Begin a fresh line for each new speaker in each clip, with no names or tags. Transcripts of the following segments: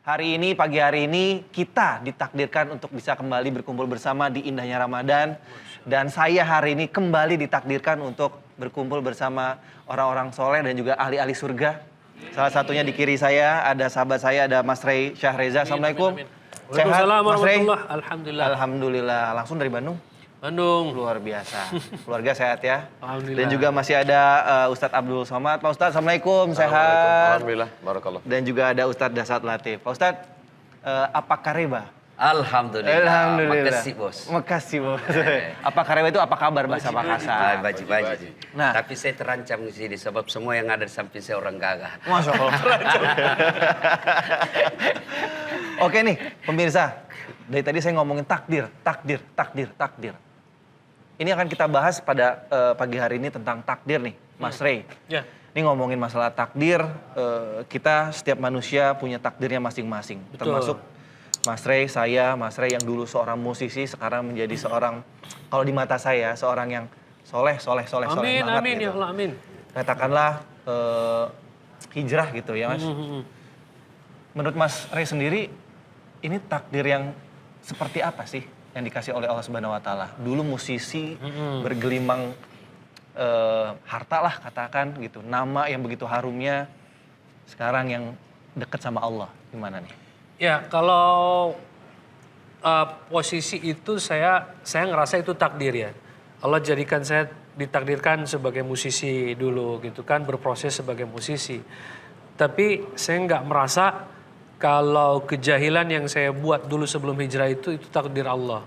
Hari ini, pagi hari ini, kita ditakdirkan untuk bisa kembali berkumpul bersama di indahnya Ramadan. Dan saya hari ini kembali ditakdirkan untuk berkumpul bersama orang-orang soleh dan juga ahli-ahli surga. Salah satunya di kiri saya, ada sahabat saya, ada Mas Rey Syahreza. Assalamualaikum. Sehat, Mas Rey?
Alhamdulillah.
Alhamdulillah. Langsung dari Bandung?
Bandung.
Luar biasa. Keluarga sehat ya?
Alhamdulillah.
Dan juga masih ada Ustadz Abdul Somad. Pak Ustadz, Assalamualaikum. Sehat?
Alhamdulillah. Barakallah.
Dan juga ada Ustadz Dasat Latif. Pak Ustadz, apa kareba?
Alhamdulillah.
Alhamdulillah.
Makasih bos.
Makasih bos. Apa kareba itu apa kabar bahasa Makassar?
Baji.
Nah.
Tapi saya terancam di sini sebab semua yang ada di samping saya orang gagah.
Masya Allah. Oke nih, pemirsa. Dari tadi saya ngomongin takdir. Ini akan kita bahas pada pagi hari ini tentang takdir nih, Mas Rey.
Ya.
Ini ngomongin masalah takdir, kita setiap manusia punya takdirnya masing-masing. Termasuk Mas Rey, Mas Rey yang dulu seorang musisi, sekarang menjadi seorang, kalau di mata saya, seorang yang soleh banget.
Amin,
gitu.
ya Allah, amin.
Katakanlah hijrah gitu ya Mas. Menurut Mas Rey sendiri, ini takdir yang seperti apa sih yang dikasih oleh Allah Subhanahu Wa Taala? Dulu musisi bergelimang harta lah katakan gitu, nama yang begitu harumnya, sekarang yang dekat sama Allah, gimana nih?
Ya, kalau posisi itu saya ngerasa itu takdir ya. Allah jadikan saya ditakdirkan sebagai musisi dulu gitu kan, berproses sebagai musisi. Tapi saya nggak merasa kalau kejahilan yang saya buat dulu sebelum hijrah itu takdir Allah.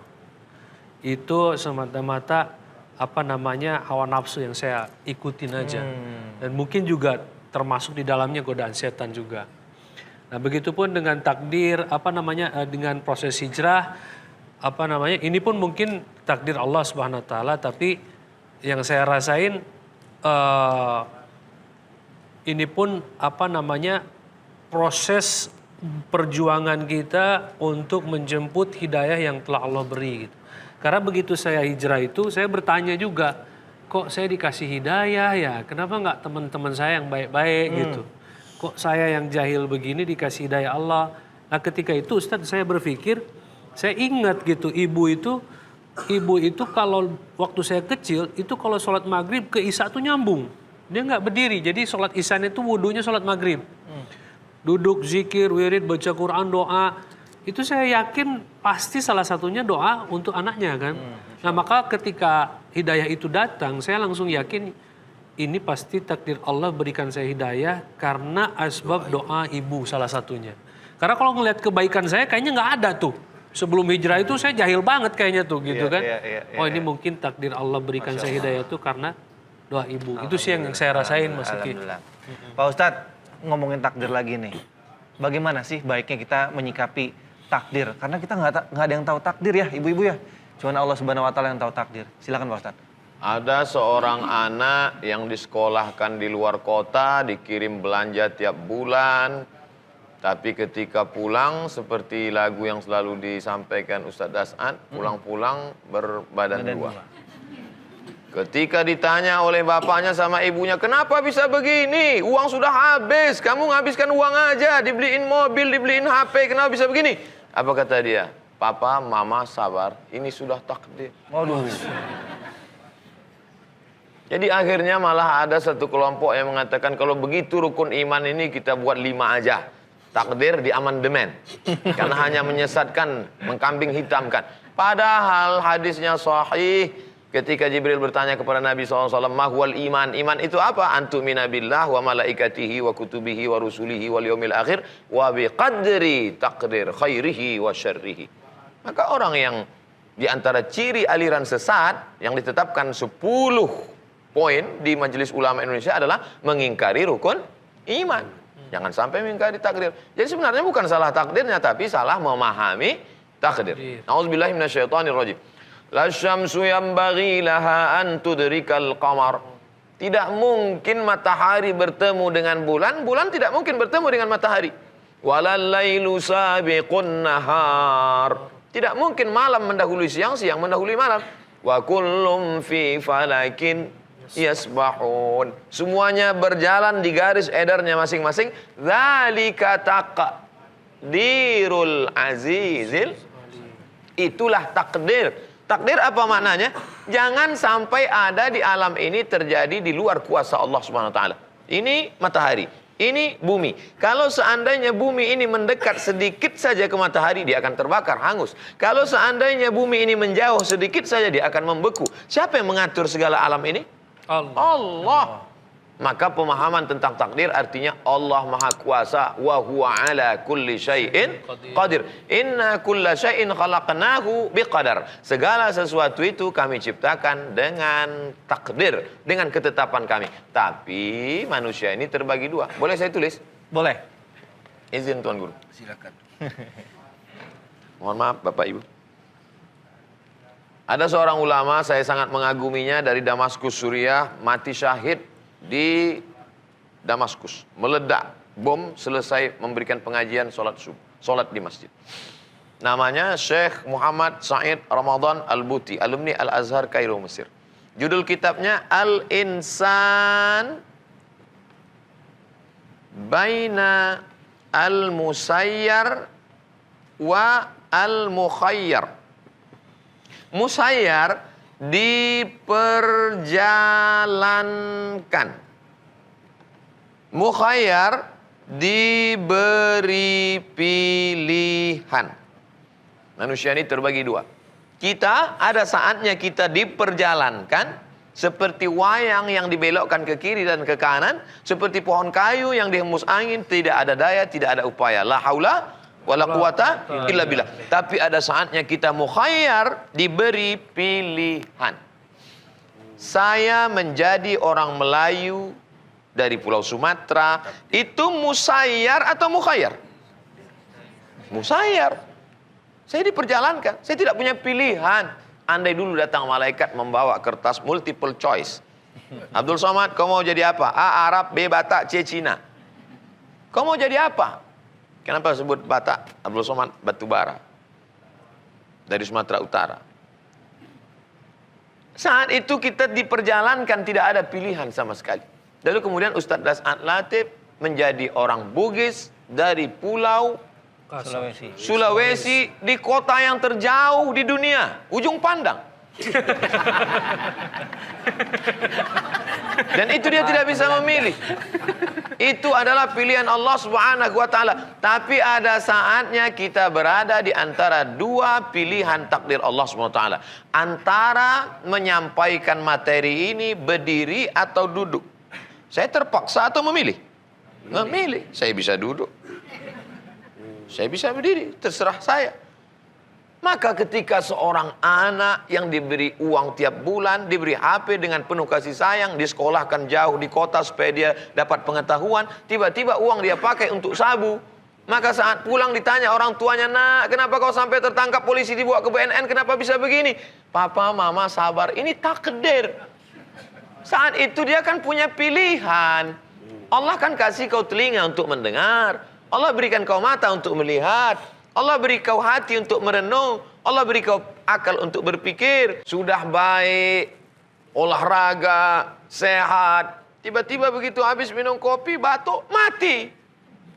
Itu semata-mata hawa nafsu yang saya ikutin aja. Dan mungkin juga termasuk di dalamnya godaan setan juga. Nah, begitupun dengan takdir dengan proses hijrah ini pun mungkin takdir Allah Subhanahu wa taala, tapi yang saya rasain ini pun proses perjuangan kita untuk menjemput hidayah yang telah Allah beri gitu. Karena begitu saya hijrah itu saya bertanya juga, kok saya dikasih hidayah ya? Kenapa nggak teman-teman saya yang baik-baik gitu? Kok saya yang jahil begini dikasih hidayah Allah? Nah, ketika itu Ustadz saya berpikir, saya ingat gitu ibu itu kalau waktu saya kecil itu kalau sholat maghrib ke isya tuh nyambung. Dia nggak berdiri, jadi sholat isyanya itu wudunya sholat maghrib. Duduk, zikir, wirid, baca Quran, doa. Itu saya yakin pasti salah satunya doa untuk anaknya kan. Nah, maka ketika hidayah itu datang, saya langsung yakin ini pasti takdir Allah berikan saya hidayah karena asbab doa ibu salah satunya. Karena kalau ngelihat kebaikan saya kayaknya nggak ada tuh. Sebelum hijrah itu saya jahil banget kayaknya tuh gitu kan. Oh, ini mungkin takdir Allah berikan saya hidayah itu karena doa ibu. Itu sih yang saya rasain Mas Iki.
Pak Ustadz, ngomongin takdir lagi nih. Bagaimana sih baiknya kita menyikapi takdir? Karena kita nggak ada yang tahu takdir ya, ibu-ibu ya. Cuma Allah Subhanahu Wa Taala yang tahu takdir. Silakan Pak Ustadz.
Ada seorang anak yang disekolahkan di luar kota, dikirim belanja tiap bulan. Tapi ketika pulang, seperti lagu yang selalu disampaikan Ustadz Dasat, pulang-pulang berbadan dua. Ketika ditanya oleh bapaknya sama ibunya, kenapa bisa begini? Uang sudah habis, kamu nghabiskan uang aja, dibeliin mobil, dibeliin HP, kenapa bisa begini? Apa kata dia? Papa, mama sabar, ini sudah takdir.
Waduh.
Jadi akhirnya malah ada satu kelompok yang mengatakan kalau begitu rukun iman ini kita buat 5 aja. Takdir di amandemen. Karena hanya menyesatkan, mengkambing hitamkan. Padahal hadisnya sahih. Ketika Jibril bertanya kepada Nabi SAW, mahwal iman. Iman itu apa? Antumina billah wa malaikatihi wa kutubihi wa rusulihi wal yaumil akhir wa biqadri takdir khairihi wa syarrihi. Maka orang yang di antara ciri aliran sesat yang ditetapkan 10 poin di Majelis Ulama Indonesia adalah mengingkari rukun iman. Jangan sampai mengingkari takdir. Jadi sebenarnya bukan salah takdirnya, tapi salah memahami takdir. Nauzubillahi minasyaitonirrajim. La syamsu yanbaghi laha an tudrikal qamar. Tidak mungkin matahari bertemu dengan bulan, bulan tidak mungkin bertemu dengan matahari. Walal lailu sabiqun nahar. Tidak mungkin malam mendahului siang, siang mendahului malam. Wa kullum fi falakin yasbahun. Semuanya berjalan di garis edarnya masing-masing. Dzalika taqdirul azizil. Itulah takdir. Takdir apa maknanya? Jangan sampai ada di alam ini terjadi di luar kuasa Allah Subhanahu wa taala. Ini matahari, ini bumi. Kalau seandainya bumi ini mendekat sedikit saja ke matahari, dia akan terbakar, hangus. Kalau seandainya bumi ini menjauh sedikit saja, dia akan membeku. Siapa yang mengatur segala alam ini? Allah. Maka pemahaman tentang takdir artinya Allah Maha Kuasa, wa huwa ala kulli syai'in qadir. Inna kulla syai'in khalaqnahu biqadar. Segala sesuatu itu kami ciptakan dengan takdir, dengan ketetapan kami. Tapi manusia ini terbagi dua. Boleh saya tulis?
Boleh.
Izin Tuan Guru.
Silakan.
Mohon maaf Bapak Ibu. Ada seorang ulama, saya sangat mengaguminya, dari Damaskus, Suriah, mati syahid di Damaskus. Meledak bom selesai memberikan pengajian sholat di masjid. Namanya Syekh Muhammad Said Ramadan Al-Buti, alumni Al-Azhar Kairo, Mesir. Judul kitabnya Al-Insan Baina Al-Musayyar wa Al-Mukhayyar. Musayyar diperjalankan. Mukhayyar diberi pilihan. Manusia ini terbagi dua. Kita ada saatnya kita diperjalankan seperti wayang yang dibelokkan ke kiri dan ke kanan, seperti pohon kayu yang dihembus angin, tidak ada daya, tidak ada upaya. La haula wala quwata illa billah. Tapi ada saatnya kita mukhayyar, diberi pilihan. Saya menjadi orang Melayu dari Pulau Sumatera, itu musayyar atau mukhayyar? Musayyar. Saya diperjalankan, saya tidak punya pilihan. Andai dulu datang malaikat membawa kertas multiple choice. Abdul Somad, kau mau jadi apa? A. Arab, B. Batak, C. Cina. Kau mau jadi apa? Kenapa sebut Batak? Abdul Somad Batubara. Dari Sumatera Utara. Saat itu kita diperjalankan, tidak ada pilihan sama sekali. Lalu kemudian Ustadz Das'ad Latif menjadi orang Bugis dari Pulau Sulawesi di kota yang terjauh di dunia, ujung pandang. Dan itu dia tidak bisa memilih. Itu adalah pilihan Allah Subhanahu wa taala. Tapi ada saatnya kita berada di antara dua pilihan takdir Allah Subhanahu wa taala. Antara menyampaikan materi ini berdiri atau duduk. Saya terpaksa atau memilih? Memilih. Saya bisa duduk. Saya bisa berdiri, terserah saya. Maka ketika seorang anak yang diberi uang tiap bulan, diberi HP dengan penuh kasih sayang, disekolahkan jauh di kota supaya dia dapat pengetahuan, tiba-tiba uang dia pakai untuk sabu. Maka saat pulang ditanya orang tuanya, "Nak, kenapa kau sampai tertangkap polisi dibawa ke BNN? Kenapa bisa begini?" "Papa, mama sabar, ini takdir." Saat itu dia kan punya pilihan. Allah kan kasih kau telinga untuk mendengar. Allah berikan kau mata untuk melihat. Allah beri kau hati untuk merenung. Allah beri kau akal untuk berpikir. Sudah baik, olahraga, sehat. Tiba-tiba begitu habis minum kopi, batuk, mati.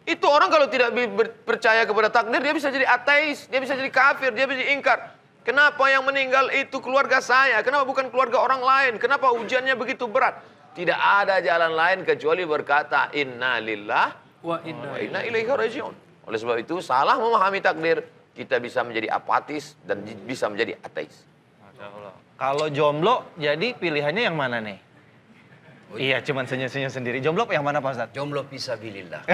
Itu orang kalau tidak percaya kepada takdir, dia bisa jadi ateis, dia bisa jadi kafir, dia bisa ingkar. Kenapa yang meninggal itu keluarga saya? Kenapa bukan keluarga orang lain? Kenapa ujiannya begitu berat? Tidak ada jalan lain kecuali berkata, Inna lillah wa inna ilaihi raji'un. Oleh sebab itu, salah memahami takdir, kita bisa menjadi apatis dan bisa menjadi ateis.
Kalau jomblo, jadi pilihannya yang mana nih? Iya, cuman senyum-senyum sendiri. Jomblo yang mana Pak Ustadz?
Jomblo fisabilillah.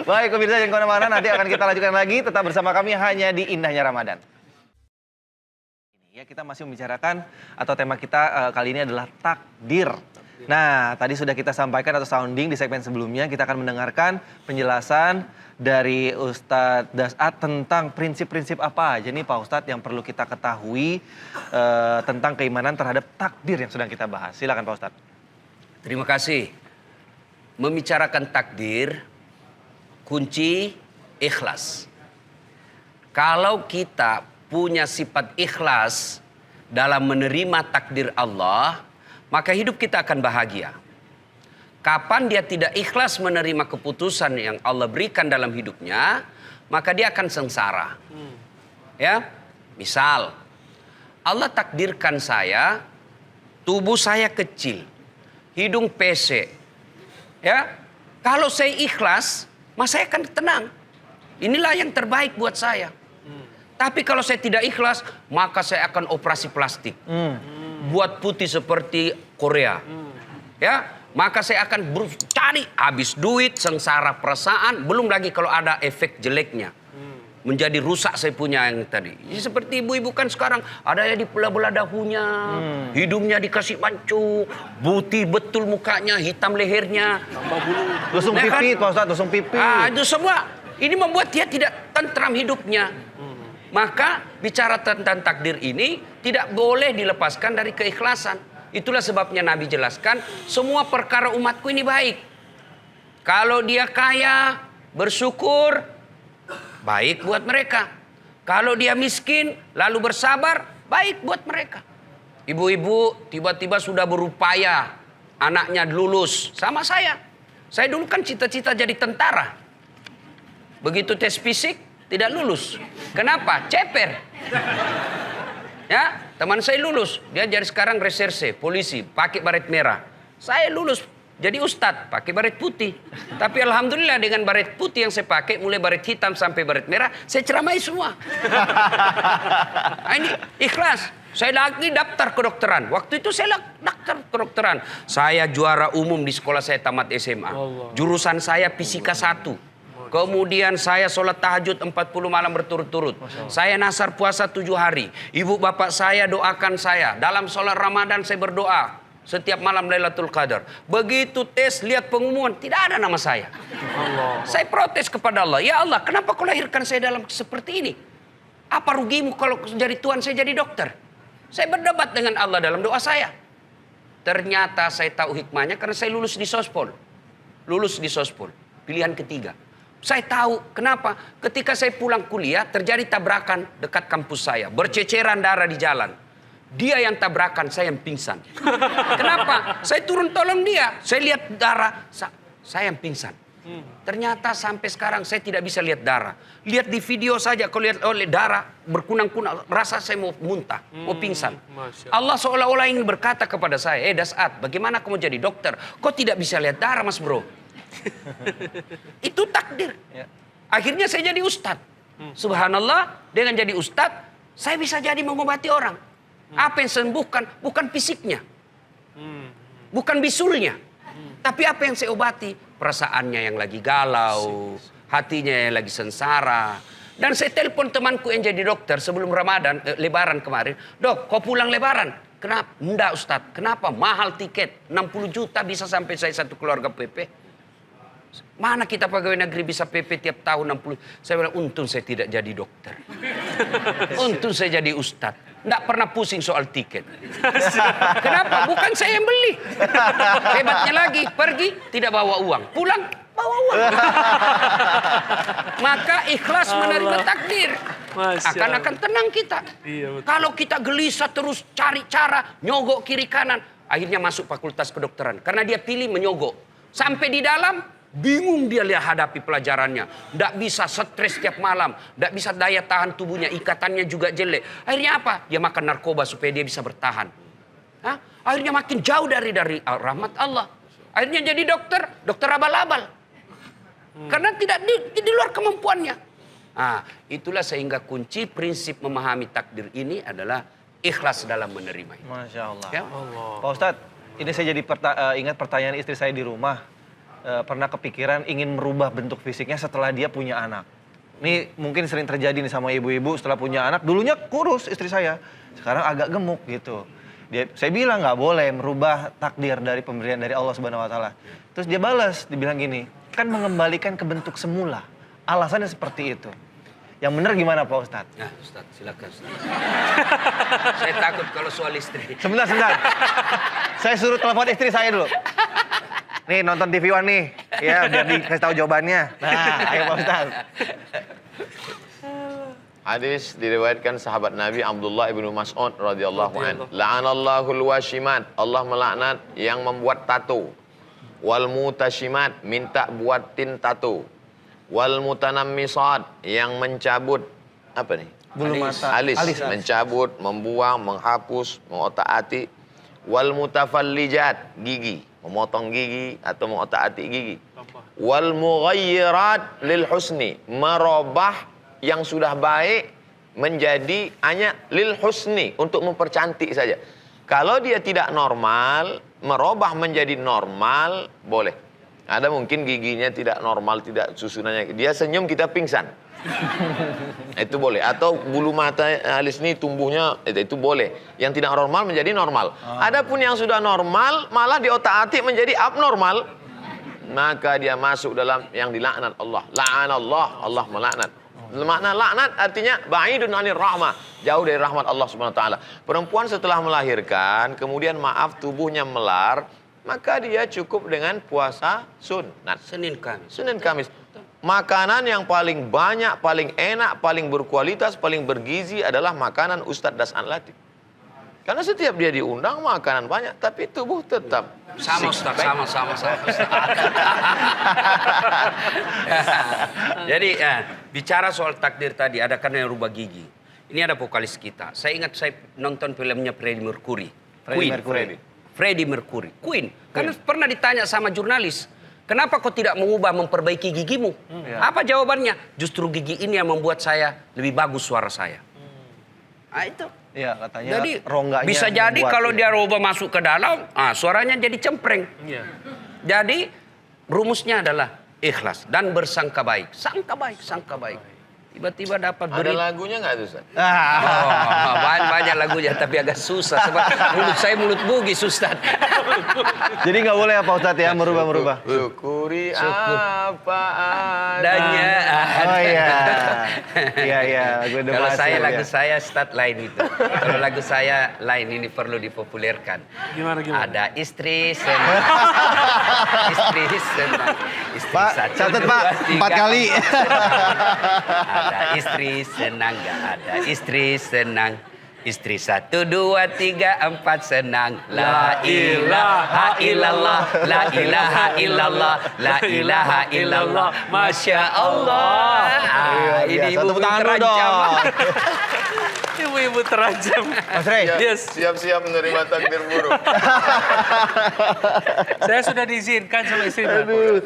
Baik, pemirsa yang kemana-mana, nanti akan kita lanjutkan lagi. Tetap bersama kami hanya di Indahnya Ramadan. Ya, kita masih membicarakan, atau tema kita kali ini adalah takdir. Nah, tadi sudah kita sampaikan atau sounding di segmen sebelumnya, kita akan mendengarkan penjelasan dari Ustadz Das'ad tentang prinsip-prinsip apa aja nih Pak Ustadz yang perlu kita ketahui tentang keimanan terhadap takdir yang sedang kita bahas. Silakan Pak Ustadz.
Terima kasih. Membicarakan takdir, kunci ikhlas. Kalau kita punya sifat ikhlas dalam menerima takdir Allah, maka hidup kita akan bahagia. Kapan dia tidak ikhlas menerima keputusan yang Allah berikan dalam hidupnya, maka dia akan sengsara. Ya, misal Allah takdirkan saya, tubuh saya kecil, hidung pesek. Ya, kalau saya ikhlas, maka saya akan tenang. Inilah yang terbaik buat saya. Tapi kalau saya tidak ikhlas, maka saya akan operasi plastik. Buat putih seperti Korea. Ya, maka saya akan cari habis duit, sengsara perasaan, belum lagi kalau ada efek jeleknya. Menjadi rusak saya punya yang tadi. Seperti ibu-ibu kan sekarang ada yang dibelah-belah dahunya, hidungnya dikasih mancung, putih betul mukanya, hitam lehernya.
Tusung
Nah,
pipi,
kan?
Pak Ustadz, tusung pipi.
Itu semua ini membuat dia tidak tentram hidupnya. Maka bicara tentang takdir ini tidak boleh dilepaskan dari keikhlasan. Itulah sebabnya Nabi jelaskan, semua perkara umatku ini baik. Kalau dia kaya, bersyukur, baik buat mereka. Kalau dia miskin, lalu bersabar, baik buat mereka. Ibu-ibu tiba-tiba sudah berupaya, anaknya lulus, sama saya. Saya dulu kan cita-cita jadi tentara. Begitu tes fisik, tidak lulus. Kenapa? Ceper. Ya, teman saya lulus. Dia jadi sekarang reserse, polisi, pakai baret merah. Saya lulus jadi ustadz, pakai baret putih. Tapi alhamdulillah dengan baret putih yang saya pakai, mulai baret hitam sampai baret merah, saya ceramai semua. Nah, ini ikhlas. Saya lagi daftar kedokteran. Waktu itu saya daftar kedokteran. Saya juara umum di sekolah saya tamat SMA. Jurusan saya fisika 1. Kemudian saya sholat tahajud 40 malam berturut-turut. Saya nasar puasa 7 hari. Ibu bapak saya doakan saya. Dalam sholat Ramadan saya berdoa. Setiap malam Lailatul Qadar. Begitu tes, lihat pengumuman. Tidak ada nama saya. Saya protes kepada Allah. Ya Allah, kenapa kau lahirkan saya dalam seperti ini? Apa rugimu kalau jadi Tuhan saya jadi dokter? Saya berdebat dengan Allah dalam doa saya. Ternyata saya tahu hikmahnya karena saya lulus di Sospol. Lulus di Sospol. Pilihan ketiga. Saya tahu kenapa ketika saya pulang kuliah terjadi tabrakan dekat kampus saya. Berceceran darah di jalan. Dia yang tabrakan, saya yang pingsan. Kenapa? Saya turun tolong dia. Saya lihat darah, saya yang pingsan. Ternyata sampai sekarang saya tidak bisa lihat darah. Lihat di video saja, kalau lihat oleh darah berkunang-kunang, rasa saya mau muntah, mau pingsan. Allah seolah-olah ingin berkata kepada saya, Das'at, bagaimana kamu jadi dokter? Kok tidak bisa lihat darah, Mas Bro? Itu takdir. Akhirnya saya jadi ustadz. Subhanallah, dengan jadi ustadz, saya bisa jadi mengobati orang. Apa yang sembuhkan? Bukan fisiknya. Bukan bisulnya. Tapi apa yang saya obati? Perasaannya yang lagi galau. Hatinya yang lagi sengsara. Dan saya telepon temanku yang jadi dokter sebelum Ramadan, Lebaran kemarin. Dok, kau pulang Lebaran? Kenapa? Enggak Ustadz. Kenapa? Mahal tiket. 60 juta bisa sampai saya satu keluarga PP. Mana kita pegawai negeri bisa PP tiap tahun 60. Saya bilang, untung saya tidak jadi dokter. Untung saya jadi ustadz. Nggak pernah pusing soal tiket. Kenapa? Bukan saya yang beli. Hebatnya lagi, pergi tidak bawa uang. Pulang, bawa uang. Maka ikhlas menerima takdir. Akan tenang kita. Kalau kita gelisah terus cari cara, nyogok kiri kanan. Akhirnya masuk fakultas kedokteran. Karena dia pilih menyogok. Sampai di dalam, bingung dia lihat hadapi pelajarannya. Tidak bisa stres setiap malam. Tidak bisa daya tahan tubuhnya. Ikatannya juga jelek. Akhirnya apa? Dia makan narkoba supaya dia bisa bertahan. Hah? Akhirnya makin jauh dari rahmat Allah. Akhirnya jadi dokter abal-abal. Karena tidak di luar kemampuannya. Nah, itulah sehingga kunci prinsip memahami takdir ini adalah ikhlas dalam menerima.
Masya Allah.
Ya?
Pak Ustadz, ini saya jadi ingat pertanyaan istri saya di rumah. Pernah kepikiran ingin merubah bentuk fisiknya setelah dia punya anak. Ini mungkin sering terjadi nih sama ibu-ibu setelah punya anak. Dulunya kurus istri saya, sekarang agak gemuk gitu. Saya bilang nggak boleh merubah takdir dari pemberian dari Allah Subhanahu Wa Taala. Terus dia balas, dibilang gini, kan mengembalikan ke bentuk semula. Alasannya seperti itu. Yang benar gimana Pak Ustadz?
Nah, Ustadz, silakan. Ustadz. Saya takut kalau soal istri.
Sebentar. Saya suruh telepon istri saya dulu. Nih nonton TV One nih, ya biar dikasih tahu jawabannya. Nah, ayo Pak Ustaz.
Hadis diriwayatkan sahabat Nabi Abdullah ibnu Mas'ud radhiyallahu anhu. La'anallahul washimat. Allah melaknat yang membuat tato. Wal mutashimat, minta buatin tato. Wal mutanammisat, yang mencabut apa nih?
Bulu mata.
Alis, mencabut, membuang, menghapus, mengotak-atik. Wal mutafallijat, gigi, memotong gigi atau mengotak-atik gigi. Wal mughayyirat lil husni, merubah yang sudah baik menjadi hanya lil husni, untuk mempercantik saja. Kalau dia tidak normal, merubah menjadi normal boleh. Ada mungkin giginya tidak normal, tidak susunannya. Dia senyum kita pingsan. Itu boleh. Atau bulu mata alis ini tumbuhnya, itu boleh. Yang tidak normal menjadi normal. Adapun yang sudah normal malah di otak-atik menjadi abnormal, maka dia masuk dalam yang dilaknat Allah. La'anallah, Allah melaknat. Makna laknat artinya ba'idun 'anir rahmah, jauh dari rahmat Allah Subhanahu wa taala. Perempuan setelah melahirkan, kemudian maaf tubuhnya melar, maka dia cukup dengan puasa sunat.
Senin Kamis.
Senin Kamis. Makanan yang paling banyak, paling enak, paling berkualitas, paling bergizi adalah makanan Ustadz Das'an Latif. Karena setiap dia diundang makanan banyak, tapi tubuh tetap
Sama Ustaz, sama. Jadi bicara soal takdir tadi, ada kan yang rubah gigi. Ini ada vokalis kita. Saya ingat saya nonton filmnya Freddie Mercury. Freddie Mercury. Queen. Karena pernah ditanya sama jurnalis, kenapa kau tidak mengubah, memperbaiki gigimu? Apa jawabannya? Justru gigi ini yang membuat saya lebih bagus suara saya. Nah itu.
Iya, katanya
Jadi
rongganya
bisa jadi
membuat,
kalau
ya.
dia rubah masuk ke dalam, suaranya jadi cempreng.
Iya.
Jadi rumusnya adalah ikhlas dan bersangka baik. Sangka baik. Tiba-tiba dapat
Ada
berita.
lagunya nggak tuh Ustaz?
Banyak lagunya tapi agak susah. Sebab mulut saya mulut bugis Ustaz.
Jadi nggak boleh ya Pak Ustadz ya merubah-merubah.
Syukuri apa
Adanya.
Oh iya. Iya, lagu Indonesia.
Kalau saya
ya.
lagu saya start lain itu. Kalau lagu saya lain, ini perlu dipopulerkan.
Gimana?
Ada istri senang. Istri senang. Istri
Pak,
satu,
catat
dua,
Pak, 4
tiga.
kali.
Ada istri senang, gak ada istri senang. Istri 1, 2, 3, 4 senang. La ilaha illallah, la ilaha illallah, la ilaha illallah. Masya Allah. Ini
Satu
ibu
tangan dulu
terancam.
dong.
Ibu-ibu terancam.
Mas Rey.
Yes.
Siap-siap menerima takdir buruk.
Saya sudah diizinkan sama istri.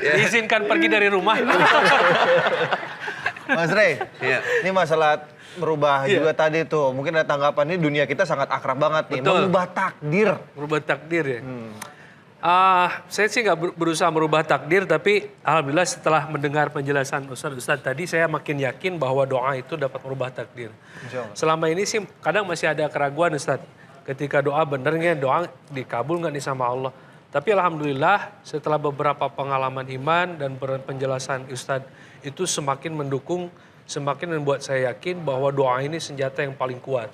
Diizinkan pergi dari rumah.
Mas Rey,
Iya.
ini masalah merubah juga tadi tuh. Mungkin ada tanggapan ini, dunia kita sangat akrab banget nih.
Betul.
Mengubah takdir.
Merubah takdir ya. Saya sih nggak berusaha merubah takdir, tapi alhamdulillah setelah mendengar penjelasan Ustadz tadi, saya makin yakin bahwa doa itu dapat merubah takdir.
Insya Allah.
Selama ini sih kadang masih ada keraguan Ustadz. Ketika doa benernya doa dikabul nggak nih sama Allah. Tapi alhamdulillah setelah beberapa pengalaman iman dan penjelasan Ustadz itu semakin mendukung, semakin membuat saya yakin bahwa doa ini senjata yang paling kuat.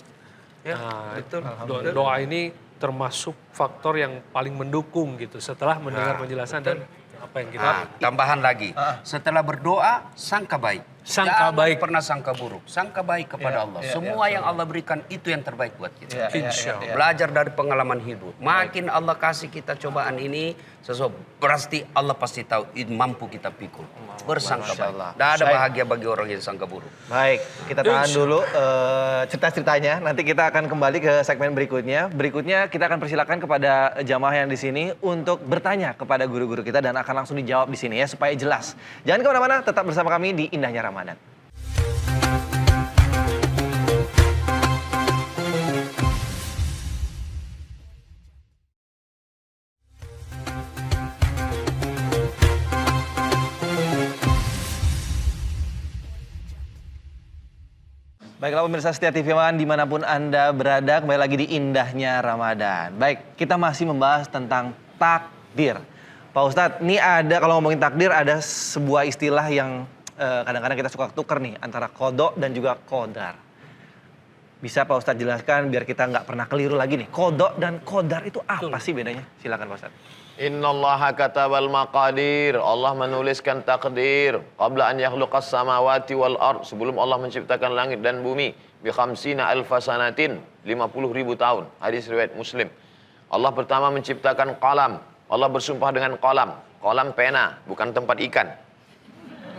Nah,
betul.
Doa ini termasuk faktor yang paling mendukung gitu setelah mendengar penjelasan dan apa yang kita
Tambahan lagi. Setelah berdoa, sangka baik.
Sangka
Jangan
baik.
pernah sangka buruk. Sangka baik kepada Allah. Semua yang Allah berikan itu yang terbaik buat kita.
Insya Allah.
Belajar dari pengalaman hidup. Makin Allah kasih kita cobaan ini, pasti Allah pasti tahu mampu kita pikul. Bersangka baik. Tidak ada bahagia bagi orang yang sangka buruk.
Baik, kita tahan dulu cerita-ceritanya. Nanti kita akan kembali ke segmen berikutnya. Berikutnya kita akan persilakan kepada jamaah yang di sini untuk bertanya kepada guru-guru kita dan akan langsung dijawab di sini ya supaya jelas. Jangan kemana-mana, tetap bersama kami di Indahnya Ramadan. Baiklah pemirsa setia TV One dimanapun Anda berada, kembali lagi di Indahnya Ramadan. Baik, kita masih membahas tentang takdir. Pak Ustadz, ini ada, kalau ngomongin takdir ada sebuah istilah yang kadang-kadang kita suka tuker nih, antara kodok dan juga kodar. Bisa Pak Ustadz jelaskan biar kita nggak pernah keliru lagi nih, kodok dan kodar itu apa sih bedanya? Silakan Pak Ustadz.
Innallaha katabal maqadir. Allah menuliskan takdir qabla an yakhluqas samawati wal ard, sebelum Allah menciptakan langit dan bumi, bi khamsina alfa sanatin, 50.000 tahun. Hadis riwayat Muslim. Allah pertama menciptakan qalam. Allah bersumpah dengan qalam. Qalam pena, bukan tempat ikan.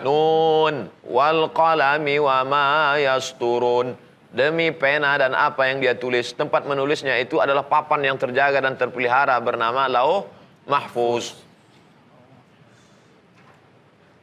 Nun wal qalami wa ma yasturun. Demi pena dan apa yang dia tulis. Tempat menulisnya itu adalah papan yang terjaga dan terpelihara bernama Lauh Mahfuz.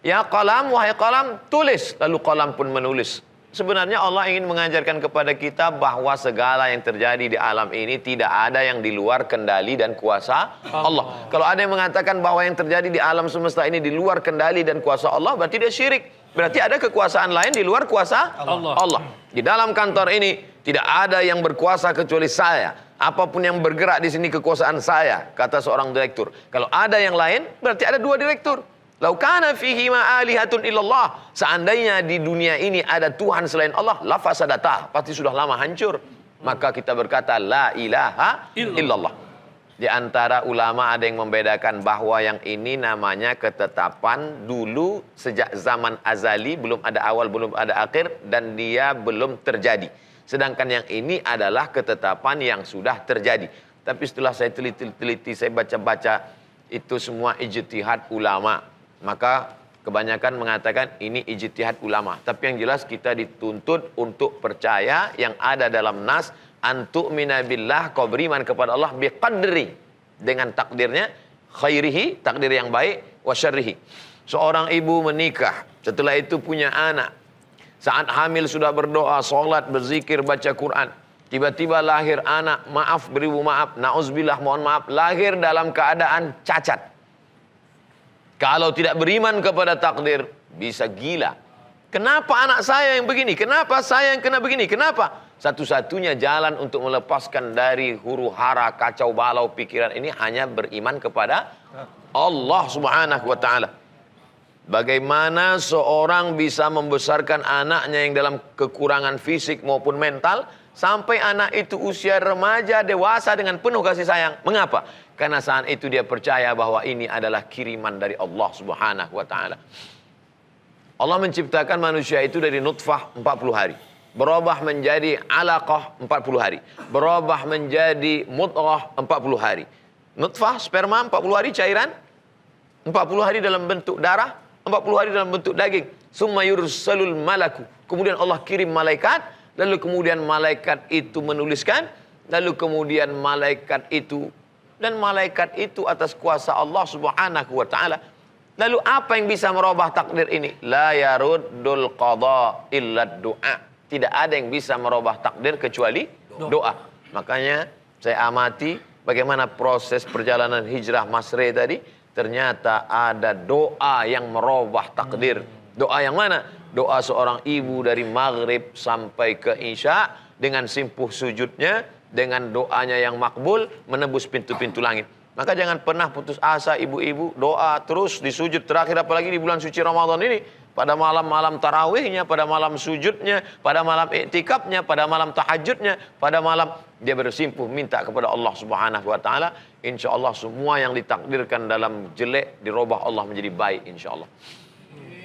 Ya qalam, wahai qalam, tulis. Lalu qalam pun menulis. Sebenarnya Allah ingin mengajarkan kepada kita bahwa segala yang terjadi di alam ini tidak ada yang di luar kendali dan kuasa Allah. Kalau ada yang mengatakan bahwa yang terjadi di alam semesta ini di luar kendali dan kuasa Allah, berarti dia syirik. Berarti ada kekuasaan lain di luar kuasa Allah. Di dalam kantor ini tidak ada yang berkuasa kecuali saya. Apapun yang bergerak di sini kekuasaan saya, kata seorang direktur. Kalau ada yang lain, berarti ada dua direktur. Lau kana fihi ma alihatun illallah. Seandainya di dunia ini ada Tuhan selain Allah, la fasadata, pasti sudah lama hancur. Maka kita berkata la ilaha illallah. Di antara ulama ada yang membedakan bahwa yang ini namanya ketetapan dulu sejak zaman azali, belum ada awal, belum ada akhir, dan dia belum terjadi. Sedangkan yang ini adalah ketetapan yang sudah terjadi. Tapi setelah saya teliti, saya baca-baca, itu semua ijtihad ulama. Maka kebanyakan mengatakan ini ijtihad ulama. Tapi yang jelas kita dituntut untuk percaya yang ada dalam nas, antu'mina billah, kau beriman kepada Allah biqadri, dengan takdirnya, khairihi, takdir yang baik, wa syarrihi. Seorang ibu menikah, setelah itu punya anak. Saat hamil sudah berdoa, sholat, berzikir, baca Quran. Tiba-tiba lahir anak, maaf beribu maaf, na'udzubillah, mohon maaf, lahir dalam keadaan cacat. Kalau tidak beriman kepada takdir, bisa gila. Kenapa anak saya yang begini? Kenapa saya yang kena begini? Kenapa? Satu-satunya jalan untuk melepaskan dari huru hara, kacau balau pikiran ini hanya beriman kepada Allah Subhanahu wa ta'ala. Bagaimana seorang bisa membesarkan anaknya yang dalam kekurangan fisik maupun mental, sampai anak itu usia remaja, dewasa dengan penuh kasih sayang. Mengapa? Karena saat itu dia percaya bahwa ini adalah kiriman dari Allah Subhanahu wa ta'ala. Allah menciptakan manusia itu dari nutfah 40 hari. Berubah menjadi alaqah 40 hari. Berubah menjadi mudghah 40 hari. Nutfah, sperma 40 hari cairan. 40 hari dalam bentuk darah. 40 hari dalam bentuk daging. Summa yursalul malaku. Kemudian Allah kirim malaikat. Lalu kemudian malaikat itu menuliskan. Lalu kemudian malaikat itu. Dan malaikat itu atas kuasa Allah Subhanahu wa ta'ala. Lalu apa yang bisa merubah takdir ini? La yaruddul qada illa du'a. Tidak ada yang bisa merubah takdir kecuali doa. Makanya saya amati bagaimana proses perjalanan hijrah Mas Rey tadi. Ternyata ada doa yang merubah takdir. Doa yang mana? Doa seorang ibu dari maghrib sampai ke isya. Dengan simpuh sujudnya. Dengan doanya yang makbul, menembus pintu-pintu langit. Maka jangan pernah putus asa ibu-ibu, doa terus di sujud terakhir, apalagi di bulan suci Ramadan ini. Pada malam-malam tarawihnya, pada malam sujudnya, pada malam iktikafnya, pada malam tahajudnya, pada malam dia bersimpuh minta kepada Allah Subhanahu wa ta'ala. Insya Allah semua yang ditakdirkan dalam jelek dirubah Allah menjadi baik insya Allah.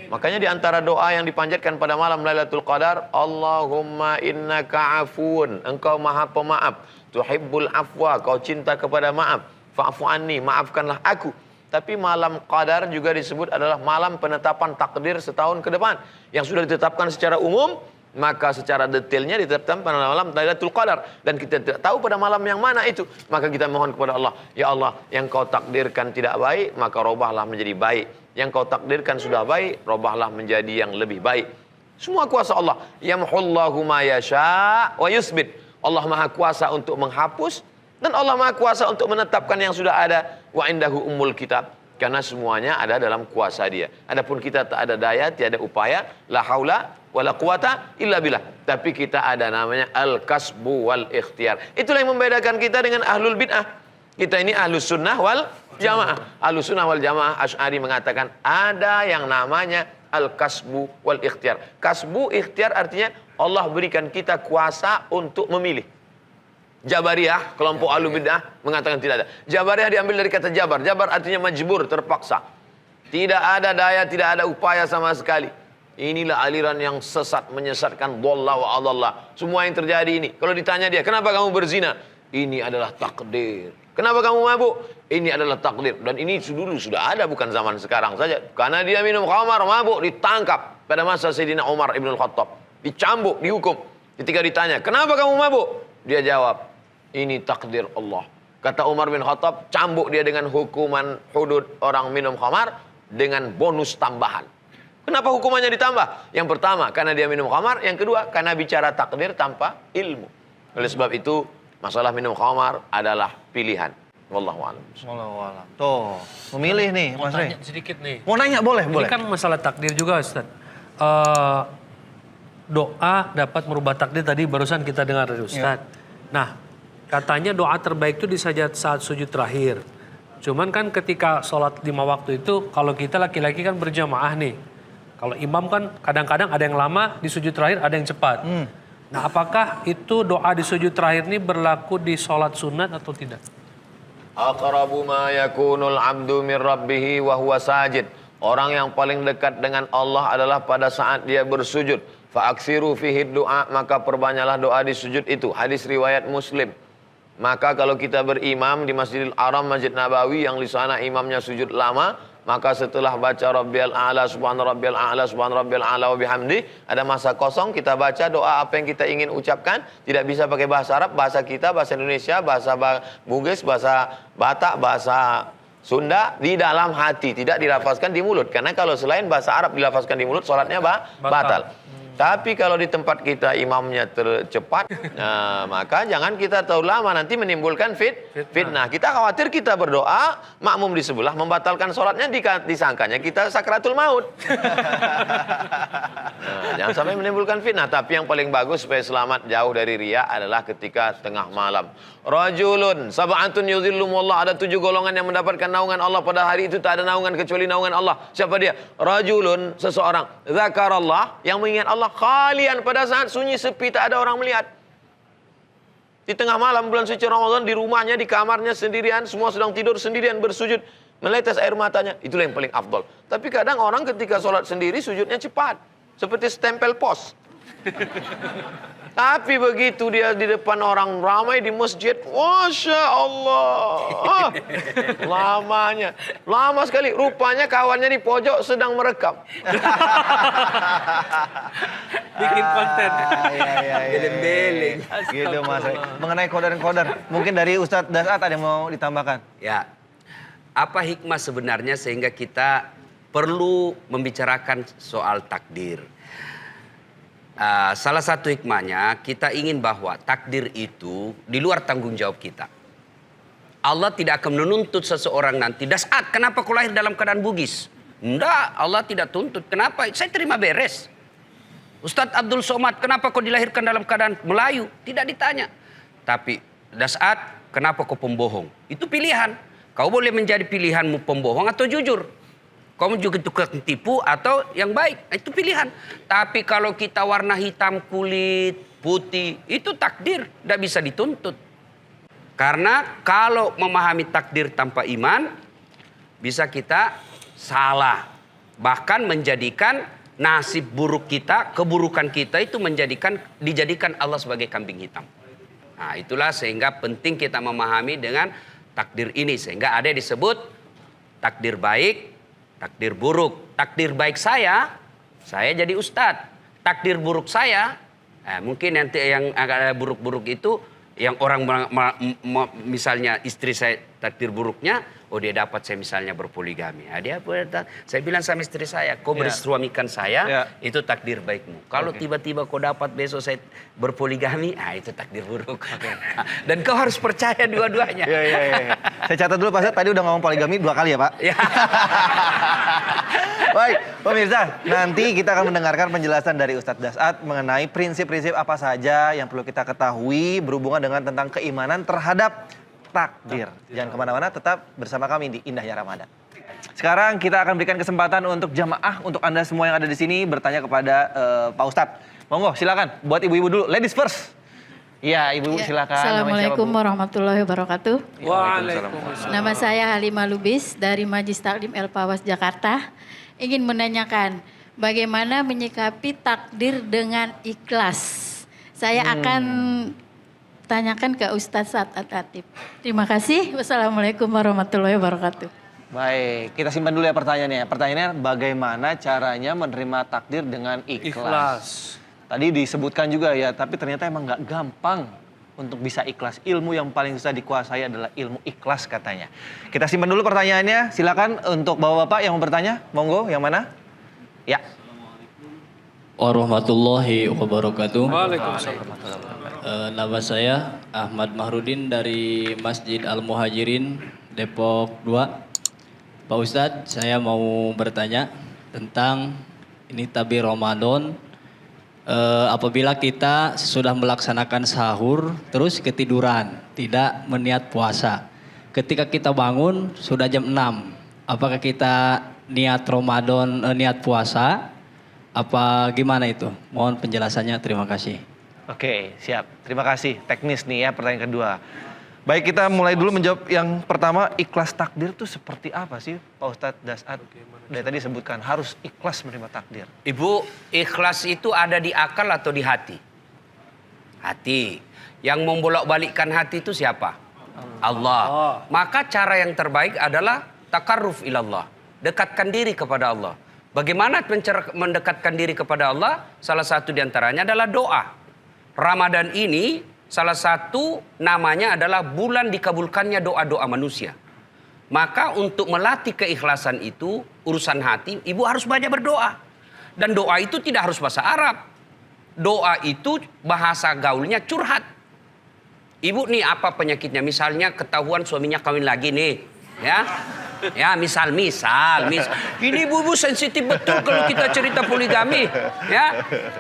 Makanya di antara doa yang dipanjatkan pada malam Lailatul Qadar, Allahumma innaka afun, engkau maha pemaaf, tuhibbul afwa, kau cinta kepada maaf, fa'fu anni, maafkanlah aku. Tapi malam Qadar juga disebut adalah malam penetapan takdir setahun ke depan, yang sudah ditetapkan secara umum, maka secara detailnya ditetapkan pada malam Lailatul Qadar, dan kita tidak tahu pada malam yang mana itu. Maka kita mohon kepada Allah, ya Allah, yang kau takdirkan tidak baik, maka robahlah menjadi baik. Yang kau takdirkan sudah baik, robahlah menjadi yang lebih baik. Semua kuasa Allah. Yamhullahu ma yasha' wa yusbit. Allah maha kuasa untuk menghapus, dan Allah maha kuasa untuk menetapkan yang sudah ada. Wa indahu ummul kitab. Karena semuanya ada dalam kuasa dia. Adapun kita tak ada daya, tiada upaya. La haula wa la quwata illa billah. Tapi kita ada namanya al-kasbu wal ikhtiar. Itulah yang membedakan kita dengan ahlul bid'ah. Kita ini ahlus sunnah wal jamaah. Ahlus sunnah wal jamaah, Asy'ari mengatakan ada yang namanya al-kasbu wal ikhtiar. Kasbu, ikhtiar artinya Allah berikan kita kuasa untuk memilih. Jabariyah, kelompok ahlul bid'ah mengatakan tidak ada. Jabariyah diambil dari kata jabar. Jabar artinya majbur, terpaksa. Tidak ada daya, tidak ada upaya sama sekali. Inilah aliran yang sesat, menyesatkan, dhalla wa adalla. Semua yang terjadi ini. Kalau ditanya dia, kenapa kamu berzina? Ini adalah takdir. Kenapa kamu mabuk? Ini adalah takdir. Dan ini dulu sudah ada, bukan zaman sekarang saja. Karena dia minum khamar, mabuk, ditangkap pada masa Sayyidina Umar Ibn Khattab. Dicambuk, dihukum. Ketika ditanya, kenapa kamu mabuk? Dia jawab, ini takdir Allah. Kata Umar bin Khattab, cambuk dia dengan hukuman hudud orang minum khamar dengan bonus tambahan. Kenapa hukumannya ditambah? Yang pertama, karena dia minum khamar. Yang kedua, karena bicara takdir tanpa ilmu. Oleh sebab itu, masalah minum khamar adalah pilihan. Wallahu a'lam.
Wallahualam. Tuh, memilih nih
Mau
Mas Rey.
tanya sedikit nih.
Mau nanya boleh,
Ini
boleh.
kan masalah takdir juga Ustaz. Doa dapat merubah takdir tadi barusan kita dengar dari Ustaz. Nah, katanya doa terbaik itu di saat sujud terakhir. Cuman kan ketika sholat 5 waktu itu, kalau kita laki-laki kan berjamaah nih. Kalau imam kan kadang-kadang ada yang lama di sujud terakhir, ada yang cepat. Nah, apakah itu doa di sujud terakhir ini berlaku di sholat sunat atau tidak?
Aqrabu ma yakunul abdu min rabbihi wa huwa sajid. Orang yang paling dekat dengan Allah adalah pada saat dia bersujud. Fa'aksiru fihi doa, maka perbanyaklah doa di sujud itu. Hadis riwayat Muslim. Maka kalau kita berimam di Masjidil Haram, Masjid Nabawi yang di sana imamnya sujud lama, maka setelah baca Rabbiyal A'la, Subhana Rabbiyal A'la, Subhana Rabbiyal A'la wa bihamdi, ada masa kosong, kita baca doa apa yang kita ingin ucapkan. Tidak bisa pakai bahasa Arab, bahasa kita, bahasa Indonesia, bahasa Bugis, bahasa Batak, bahasa Sunda, di dalam hati, tidak dilafazkan di mulut. Karena kalau selain bahasa Arab dilafazkan di mulut, sholatnya batal. Tapi kalau di tempat kita imamnya tercepat, nah, maka jangan kita terlalu lama, nanti menimbulkan fitnah. Kita khawatir kita berdoa, makmum di sebelah membatalkan sholatnya, disangkanya kita sakratul maut. Nah, jangan sampai menimbulkan fitnah. Tapi yang paling bagus supaya selamat jauh dari riya adalah ketika tengah malam. Rajulun sab'atun yuzillumullah, ada 7 golongan yang mendapatkan naungan Allah pada hari itu, tak ada naungan kecuali naungan Allah. Siapa dia? Rajulun, seseorang, zakarallah, yang mengingat Allah khalian, pada saat sunyi sepi, tak ada orang melihat. Di tengah malam bulan suci Ramadan, di rumahnya, di kamarnya sendirian, semua sedang tidur sendirian bersujud, menetes air matanya. Itulah yang paling afdol. Tapi kadang orang ketika sholat sendiri sujudnya cepat, seperti stempel pos. Tapi begitu dia di depan orang ramai di masjid, Masya Allah, lamanya, lama sekali. Rupanya kawannya di pojok sedang merekam.
Bikin konten.
Beling-beling.
Gitu Mas Rey. Mengenai kodar-kodar, mungkin dari Ustadz Dasat ada yang mau ditambahkan?
Ya, apa hikmah sebenarnya sehingga kita perlu membicarakan soal takdir? Salah satu hikmahnya, kita ingin bahwa takdir itu di luar tanggung jawab kita. Allah tidak akan menuntut seseorang nanti, Dasat, kenapa kau lahir dalam keadaan Bugis? Enggak, Allah tidak tuntut. Kenapa? Saya terima beres. Ustadz Abdul Somad, kenapa kau dilahirkan dalam keadaan Melayu? Tidak ditanya. Tapi, Dasat, kenapa kau pembohong? Itu pilihan. Kau boleh menjadi pilihanmu pembohong atau jujur. Kamu juga tukang tipu atau yang baik. Itu pilihan. Tapi kalau kita warna hitam kulit, putih, itu takdir. Tidak bisa dituntut. Karena kalau memahami takdir tanpa iman, bisa kita salah. Bahkan menjadikan nasib buruk kita, keburukan kita itu dijadikan Allah sebagai kambing hitam. Nah, itulah sehingga penting kita memahami dengan takdir ini. Sehingga ada yang disebut takdir baik, takdir buruk. Takdir baik saya jadi ustadz. Takdir buruk saya, mungkin nanti yang agak buruk-buruk itu, yang orang misalnya istri saya takdir buruknya, oh dia dapat saya misalnya berpoligami. Saya bilang sama istri saya, kau bersuamikan saya, itu takdir baikmu. Kalau tiba-tiba kau dapat besok saya berpoligami, itu takdir buruk. Dan kau harus percaya dua-duanya.
Saya catat dulu Pak Ustadz, tadi udah ngomong poligami 2 kali ya Pak? Baik, pemirsa, nanti kita akan mendengarkan penjelasan dari Ustadz Dasat mengenai prinsip-prinsip apa saja yang perlu kita ketahui berhubungan dengan tentang keimanan terhadap takdir. Jangan kemana-mana, tetap bersama kami di Indahnya Ramadan. Sekarang kita akan berikan kesempatan untuk jamaah, untuk Anda semua yang ada di sini bertanya kepada Pak Ustadz. Monggo, silakan. Buat ibu-ibu dulu, ladies first. Iya, ibu-ibu silakan.
Assalamualaikum warahmatullahi wabarakatuh.
Waalaikumsalam.
Nama saya Halimah Lubis dari Majlis Taklim El Pawas Jakarta. Ingin menanyakan bagaimana menyikapi takdir dengan ikhlas. Saya akan tanyakan ke Ustadz Sa'ad Al-Latif. Terima kasih. Wassalamualaikum warahmatullahi wabarakatuh.
Baik, kita simpan dulu ya pertanyaannya. Pertanyaannya bagaimana caranya menerima takdir dengan ikhlas?
Ikhlas.
Tadi disebutkan juga ya, tapi ternyata emang nggak gampang untuk bisa ikhlas. Ilmu yang paling susah dikuasai adalah ilmu ikhlas katanya. Kita simpan dulu pertanyaannya. Silakan untuk bapak-bapak yang mau bertanya. Monggo, yang mana? Ya.
Warahmatullahi wabarakatuh.
Waalaikumsalam.
Nama saya Ahmad Mahrudin dari Masjid Al-Muhajirin, Depok 2. Pak Ustadz, saya mau bertanya tentang ini tabir Ramadan. Apabila kita sudah melaksanakan sahur, terus ketiduran, tidak meniat puasa. Ketika kita bangun, sudah jam 6. Apakah kita niat Ramadan, niat puasa? Apa gimana itu? Mohon penjelasannya, terima kasih.
Oke, siap. Terima kasih. Teknis nih ya pertanyaan kedua. Baik, kita mulai dulu menjawab yang pertama. Ikhlas takdir itu seperti apa sih Pak Ustadz Das'ad? Dari tadi sebutkan harus ikhlas menerima takdir.
Ibu, ikhlas itu ada di akal atau di hati? Hati. Yang membolak-balikkan hati itu siapa? Allah. Maka cara yang terbaik adalah takarruf ilallah. Dekatkan diri kepada Allah. Bagaimana mendekatkan diri kepada Allah? Salah satu diantaranya adalah doa. Ramadan ini salah satu namanya adalah bulan dikabulkannya doa-doa manusia. Maka untuk melatih keikhlasan itu, urusan hati, ibu harus banyak berdoa. Dan doa itu tidak harus bahasa Arab. Doa itu bahasa gaulnya curhat. Ibu nih apa penyakitnya? Misalnya ketahuan suaminya kawin lagi nih. Ya misal. Ini ibu sensitif betul kalau kita cerita poligami.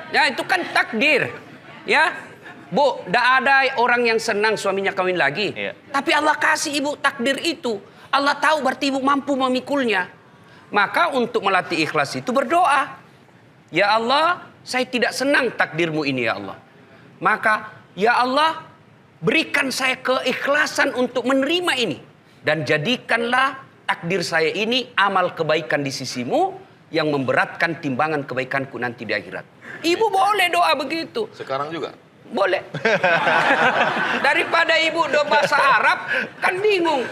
Ya itu kan takdir. Ya, Bu, tidak ada orang yang senang suaminya kawin lagi.
Iya.
Tapi Allah kasih ibu takdir itu. Allah tahu berarti ibu mampu memikulnya. Maka untuk melatih ikhlas itu berdoa. Ya Allah, saya tidak senang takdirmu ini ya Allah. Maka, ya Allah, berikan saya keikhlasan untuk menerima ini. Dan jadikanlah takdir saya ini amal kebaikan di sisimu yang memberatkan timbangan kebaikanku nanti di akhirat. Ibu boleh doa begitu.
Sekarang juga.
Boleh. Daripada ibu doa bahasa Arab, kan bingung.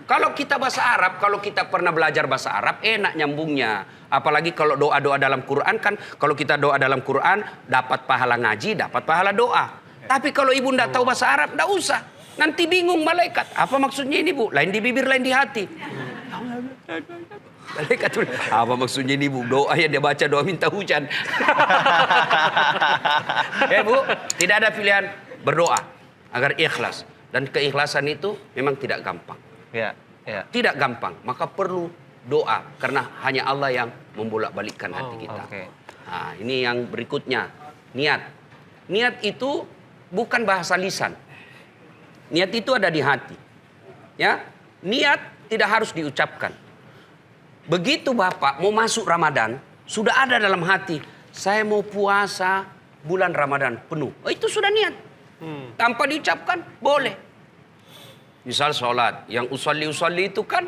Kalau kita bahasa Arab, kalau kita pernah belajar bahasa Arab, enak nyambungnya. Apalagi kalau doa-doa dalam Quran kan, kalau kita doa dalam Quran, dapat pahala ngaji, dapat pahala doa. Tapi kalau ibu tidak tahu bahasa Arab, tidak usah. Nanti bingung malaikat. Apa maksudnya ini bu? Lain di bibir, lain di hati. Malaikat tuh, apa maksudnya ini bu? Doa yang dia baca, doa minta hujan. Bu, tidak ada pilihan berdoa agar ikhlas. Dan keikhlasan itu memang tidak gampang.
Ya.
Tidak gampang, maka perlu doa. Karena hanya Allah yang membolak-balikkan hati kita.
Oke.
Nah, ini yang berikutnya, niat. Niat itu bukan bahasa lisan. Niat itu ada di hati. Ya, niat tidak harus diucapkan. Begitu Bapak mau masuk Ramadan, sudah ada dalam hati, saya mau puasa bulan Ramadan penuh. Oh, itu sudah niat. Tanpa diucapkan, boleh. Misal sholat, yang usolli itu kan,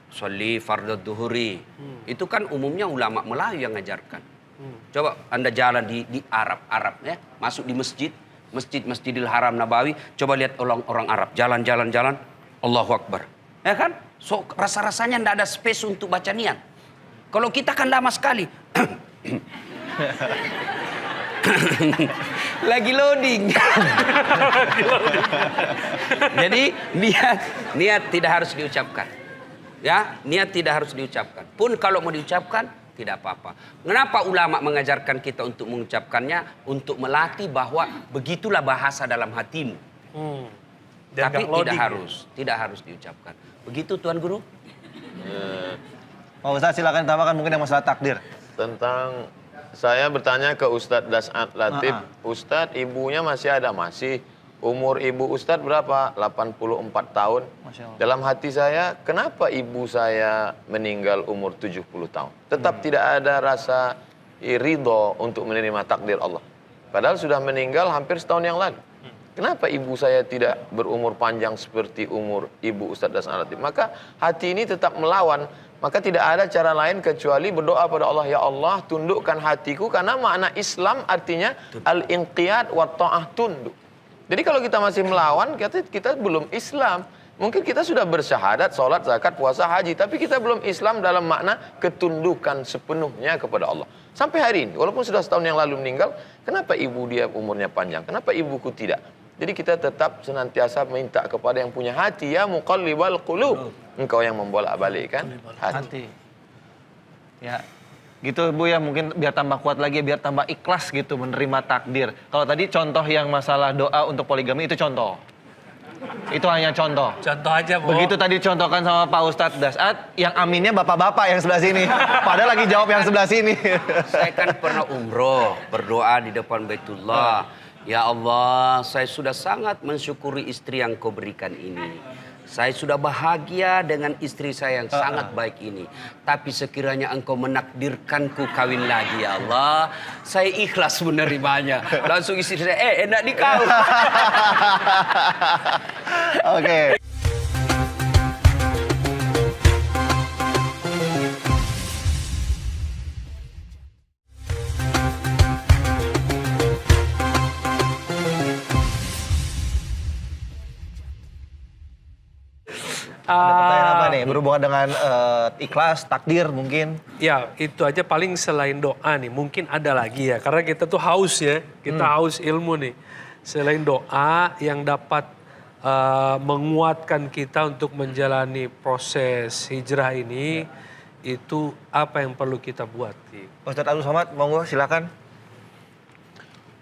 usolli fardhu duhuri. Itu kan umumnya ulama Melayu yang ngajarkan. Coba Anda jalan di Arab ya, masuk di Masjidil Haram Nabawi, coba lihat orang Arab, jalan, Allahu Akbar. Ya kan? So, rasa-rasanya tidak ada space untuk baca niat. Kalau kita kan lama sekali. Lagi loading. Jadi niat tidak harus diucapkan. Ya, niat tidak harus diucapkan. Pun kalau mau diucapkan, tidak apa-apa. Kenapa ulama mengajarkan kita untuk mengucapkannya? Untuk melatih bahwa begitulah bahasa dalam hatimu. Tapi tidak harus diucapkan. Begitu Tuan Guru?
Pak Ustadz silakan tambahkan mungkin yang masalah takdir.
Tentang saya bertanya ke Ustadz Das'ad Latif. Ustadz, ibunya masih ada? Masih. Umur ibu Ustadz berapa? 84 tahun.
Masya Allah.
Dalam hati saya, kenapa ibu saya meninggal umur 70 tahun? Tetap tidak ada rasa ridho untuk menerima takdir Allah. Padahal sudah meninggal hampir setahun yang lalu. Kenapa ibu saya tidak berumur panjang seperti umur ibu Ustadz Das'ad Latif? Maka hati ini tetap melawan. Maka tidak ada cara lain kecuali berdoa pada Allah. Ya Allah, tundukkan hatiku. Karena makna Islam artinya al-inqiyad wa ta'ah, tunduk. Jadi kalau kita masih melawan, kita belum Islam. Mungkin kita sudah bersyahadat, sholat, zakat, puasa, haji. Tapi kita belum Islam dalam makna ketundukan sepenuhnya kepada Allah. Sampai hari ini, walaupun sudah setahun yang lalu meninggal, kenapa ibu dia umurnya panjang? Kenapa ibuku tidak? Jadi kita tetap senantiasa minta kepada yang punya hati. Ya muqallibal qulub. Engkau yang membolak-balikkan hati.
Ya, gitu Bu ya, mungkin biar tambah kuat lagi, biar tambah ikhlas gitu menerima takdir. Kalau tadi contoh yang masalah doa untuk poligami itu contoh. Itu hanya contoh.
Contoh aja, Bu.
Begitu tadi contohkan sama Pak Ustadz Dasat, yang aminnya bapak-bapak yang sebelah sini. Padahal lagi jawab yang sebelah sini.
Saya kan pernah umroh, berdoa di depan Baitullah. Ya Allah, saya sudah sangat mensyukuri istri yang kau berikan ini. Saya sudah bahagia dengan istri saya yang sangat baik ini. Tapi sekiranya engkau menakdirkanku kawin lagi ya Allah, saya ikhlas menerimanya. Langsung istri saya, enak di kau.
Oke. Ada pertanyaan apa nih? Berhubungan dengan ikhlas, takdir mungkin?
Ya, itu aja paling selain doa nih. Mungkin ada lagi ya. Karena kita tuh haus ya. Kita haus ilmu nih. Selain doa yang dapat menguatkan kita untuk menjalani proses hijrah ini, itu apa yang perlu kita buat?
Ustadz Abdul Somad, monggo silakan.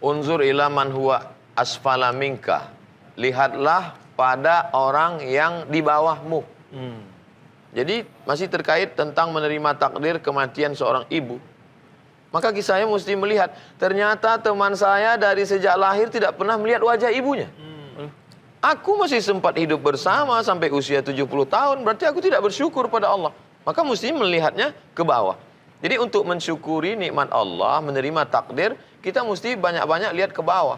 Unzur ila man huwa asfala minka. Lihatlah pada orang yang di bawahmu. Jadi masih terkait tentang menerima takdir kematian seorang ibu. Maka saya mesti melihat, ternyata teman saya dari sejak lahir tidak pernah melihat wajah ibunya. Aku masih sempat hidup bersama sampai usia 70 tahun, berarti aku tidak bersyukur pada Allah. Maka mesti melihatnya ke bawah. Jadi untuk mensyukuri nikmat Allah, menerima takdir, kita mesti banyak-banyak lihat ke bawah.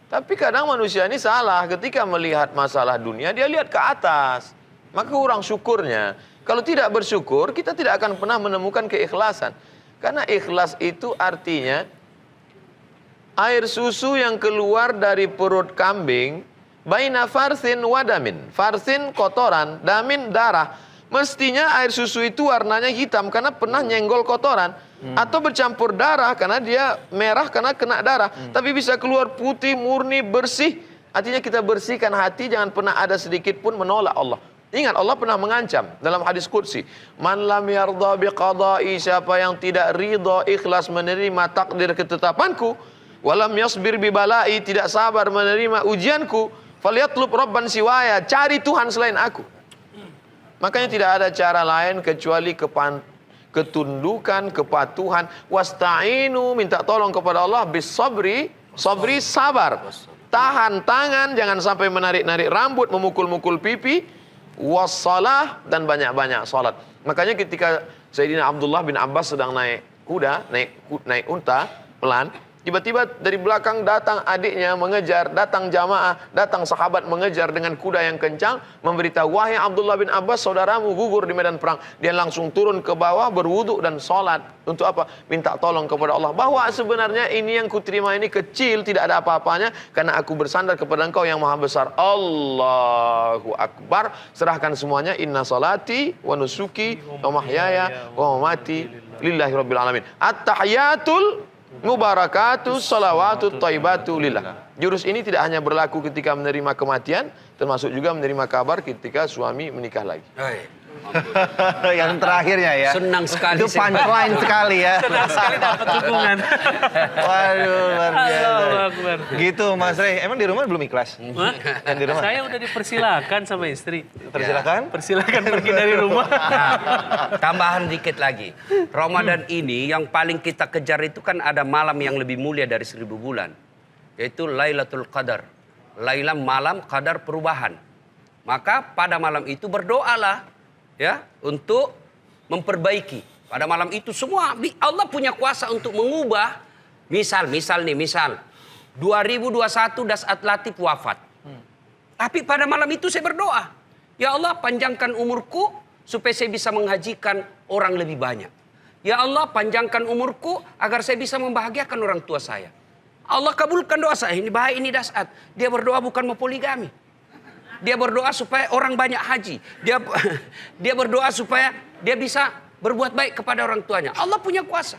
Tapi kadang manusia ini salah, ketika melihat masalah dunia, dia lihat ke atas. Maka kurang syukurnya. Kalau tidak bersyukur, kita tidak akan pernah menemukan keikhlasan. Karena ikhlas itu artinya, air susu yang keluar dari perut kambing, baina farsin wadamin. Farsin kotoran, damin darah. Mestinya air susu itu warnanya hitam karena pernah nyenggol kotoran. Atau bercampur darah karena dia merah karena kena darah. Tapi bisa keluar putih, murni, bersih. Artinya kita bersihkan hati, jangan pernah ada sedikit pun menolak Allah. Ingat, Allah pernah mengancam dalam hadis qudsi. Man lam yardha biqadai, siapa yang tidak ridha ikhlas menerima takdir ketetapanku. Walam yasbir bibalai, tidak sabar menerima ujianku. Falyatlub rabban siwaya, cari Tuhan selain aku. Makanya tidak ada cara lain kecuali ketundukan, kepatuhan. Wasta'inu, minta tolong kepada Allah. Bisabri, sabri sabar. Tahan tangan, jangan sampai menarik-narik rambut, memukul-mukul pipi. Wassalah, dan banyak-banyak salat. Makanya ketika Sayyidina Abdullah bin Abbas sedang naik kuda, naik unta, pelan. Tiba-tiba dari belakang datang adiknya mengejar, datang jamaah, datang sahabat mengejar dengan kuda yang kencang, memberitahu, wahai Abdullah bin Abbas, saudaramu gugur di medan perang. Dia langsung turun ke bawah, berwudu dan sholat. Untuk apa? Minta tolong kepada Allah. Bahwa sebenarnya ini yang kuterima ini kecil, tidak ada apa-apanya, karena aku bersandar kepada Engkau yang maha besar. Allahu Akbar. Serahkan semuanya. Inna salati wa nusuki wa mahyaya wa mamati lillahi rabbil alamin. At-tahiyatul mubarakatuh salawatu taibatu lillah. Jurus ini tidak hanya berlaku ketika menerima kematian, termasuk juga menerima kabar ketika suami menikah lagi.
Yang terakhirnya ya.
Senang sekali.
Itu punchline sekali ya.
Senang sekali dapat dukungan.
Waduh, luar biasa.
Allahu Akbar.
Gitu Mas Rey, emang di rumah belum ikhlas?
Hah?
Yang di rumah?
Saya udah dipersilakan sama istri.
Persilakan.
Persilakan pergi dari rumah.
Nah, tambahan dikit lagi. Ramadan ini yang paling kita kejar itu kan ada malam yang lebih mulia dari 1000 bulan. Yaitu Lailatul Qadar. Lailah malam qadar perubahan. Maka pada malam itu berdoalah ya untuk memperbaiki. Pada malam itu semua Allah punya kuasa untuk mengubah. Misal 2021 Dasat Latif wafat. Tapi pada malam itu saya berdoa, ya Allah panjangkan umurku supaya saya bisa menghajikan orang lebih banyak. Ya Allah panjangkan umurku agar saya bisa membahagiakan orang tua saya. Allah kabulkan doa saya. Ini baik, ini dahsyat. Dia berdoa bukan mau poligami. Dia berdoa supaya orang banyak haji. Dia berdoa supaya dia bisa berbuat baik kepada orang tuanya. Allah punya kuasa.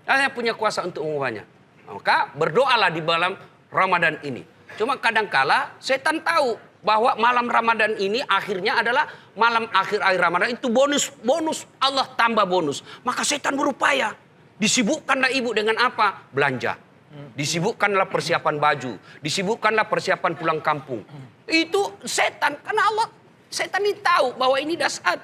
Allah punya kuasa untuk mengubahnya. Maka berdoalah di malam Ramadan ini. Cuma kadangkala setan tahu bahwa malam Ramadan ini akhirnya adalah malam akhir Ramadan, itu bonus Allah tambah bonus. Maka setan berupaya. Disibukkanlah ibu dengan apa? Belanja. Disibukkanlah persiapan baju. Disibukkanlah persiapan pulang kampung. Itu setan. Karena setan ini tahu bahwa ini dahsyat.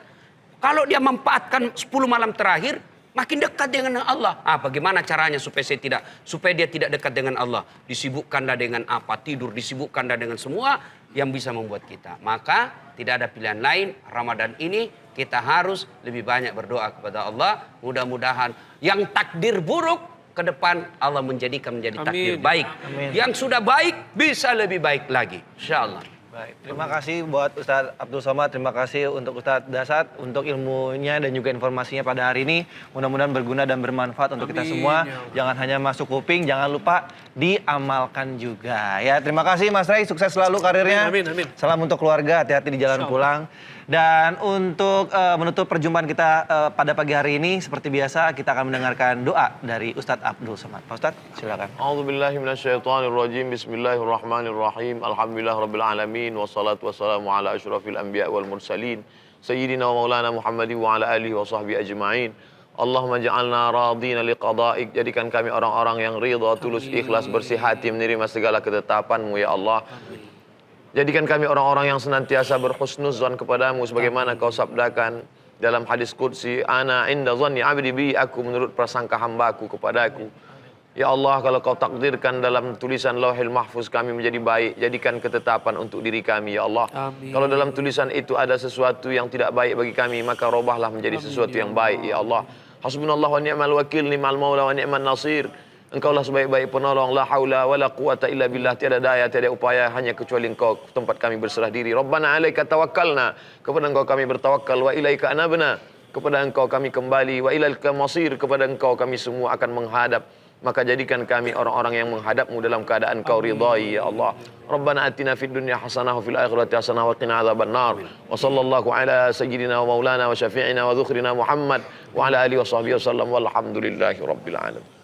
Kalau dia memanfaatkan 10 malam terakhir, makin dekat dengan Allah. Bagaimana caranya supaya dia tidak dekat dengan Allah? Disibukkanlah dengan apa? Tidur, disibukkanlah dengan semua yang bisa membuat kita. Maka tidak ada pilihan lain. Ramadan ini kita harus lebih banyak berdoa kepada Allah. Mudah-mudahan yang takdir buruk ke depan Allah menjadi takdir baik.
Amin.
Yang sudah baik bisa lebih baik lagi. Insyaallah.
Baik, terima kasih buat Ustadz Abdul Somad, terima kasih untuk Ustadz Dasat untuk ilmunya dan juga informasinya pada hari ini. Mudah-mudahan berguna dan bermanfaat untuk kita semua. Jangan hanya masuk kuping, jangan lupa diamalkan juga. Ya, terima kasih Mas Ray, sukses selalu karirnya.
Amin, amin.
Salam untuk keluarga, hati-hati di jalan pulang. Dan untuk menutup perjumpaan kita pada pagi hari ini, seperti biasa kita akan mendengarkan doa dari Ustadz Abdul Somad. Pak Ustadz, silakan.
A'udzubillahi minasyaitonirrajim. Bismillahirrahmanirrahim. Alhamdulillahirabbil alamin wassalatu wassalamu ala asyrafil anbiya wal mursalin sayyidina wa maulana Muhammadin wa ala alihi wa sahbihi ajma'in. Allahumma ja'alna radina liqada'ik. Jadikan kami orang-orang yang ridha, tulus, ikhlas, bersih hati menerima segala ketetapan-Mu ya Allah. Jadikan kami orang-orang yang senantiasa berhusnuzan kepadamu sebagaimana kau sabdakan dalam hadis qudsi, ana inda dhanni 'abdi bi, aku menurut prasangka hambaku kepadaku. Ya Allah, kalau kau takdirkan dalam tulisan Lauhil Mahfuz kami menjadi baik, jadikan ketetapan untuk diri kami ya Allah.
Amin.
Kalau dalam tulisan itu ada sesuatu yang tidak baik bagi kami, maka robahlah menjadi sesuatu yang baik ya Allah. Hasbunallah wa ni'mal wakil, ni'mal maula wa ni'man nasir. Engkaulah sebaik-baik penolong, la haula wala quwata illa billah, tiada daya, tiada upaya hanya kecuali Engkau tempat kami berserah diri. Rabbana 'alaika tawakkalna, kepada Engkau kami bertawakal, wa ilaika anabna, kepada Engkau kami kembali, wa ilaika masir, kepada Engkau kami semua akan menghadap. Maka jadikan kami orang-orang yang menghadap-Mu dalam keadaan Kau ridai ya Allah. Rabbana atina fid dunya hasanah wa fil akhirati hasanah wa qina adzabannar. Wa sallallahu ala sayyidina wa maulana wa syafi'ina wa dzukrina Muhammad wa ala alihi wa sahbihi wasallam walhamdulillahi rabbil alamin.